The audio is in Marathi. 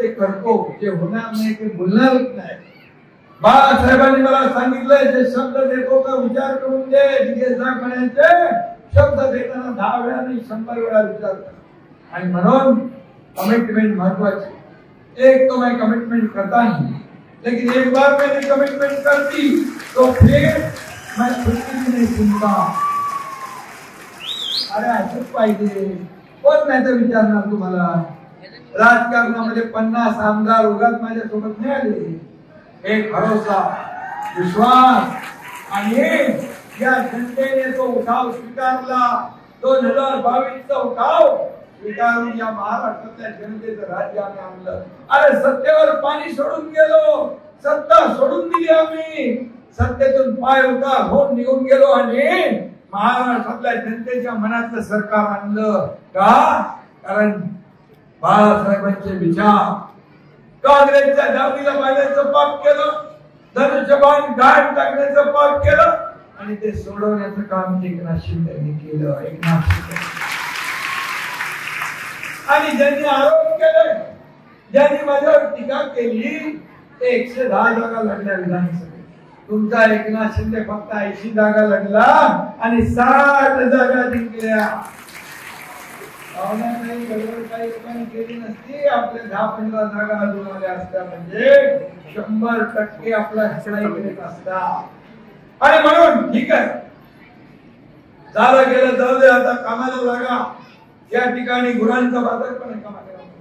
ते करतो, जे होणार नाही ते बोलणारच नाही. बाळासाहेबांनी मला सांगितलंय, जे शब्द देतो का विचार करून दे. म्हणायचे शब्द देताना 10 वेळा नाही 100 वेळा विचार करा. आणि म्हणून कमिटमेंट महत्वाची. एक तो मैं कमिटमेंट करता नहीं, लेकिन एक बार मैंने कमिटमेंट कर दी तो फिर मैं खुद की नहीं सुनता. अरे असंच पाहिजे. कोण नाही तर विचारणार तुम्हाला. राजकारणामध्ये 50 आमदार उगाच माझ्यासोबत नाही आले. एक भरोसा, विश्वास आणि या जनतेने तो उठाव स्वीकारला. 2022चा उठाव स्वीकारून या महाराष्ट्रातल्या जनतेचं राज्य आम्ही आणलं. अरे सत्तेवर पाणी सोडून गेलो, सत्ता सोडून दिली आम्ही, सत्तेतून पाय उतार होऊन निघून गेलो आणि महाराष्ट्रातल्या जनतेच्या मनातलं सरकार आणलं. का? कारण बाळासाहेबांचे विचार. काँग्रेसच्या जातीला पाण्याचं पाप केलं, धनुष्यबाण घाट टाकण्याचं पाप केलं आणि ते सोडवण्याचं काम एकनाथ शिंदेने केलं. एकनाथ शिंदे आणि ज्यांनी आरोप केले, ज्यांनी माझ्यावर टीका केली, ते 110 जागा लढल्या विधानसभेत. तुमचा एकनाथ शिंदे फक्त 80 जागा लढला आणि 60 जागा जिंकल्या. काही लोकांनी केली नसती, आपल्या 10-15 जागा अजून आल्या असत्या, म्हणजे 100% आपला हिस्सा येत असता. आणि म्हणून ठीक आहे, झालं गेलं, जाऊ दे, आता कामाला लागा. या ठिकाणी गुरांचा बाजार पण आहे कामाला.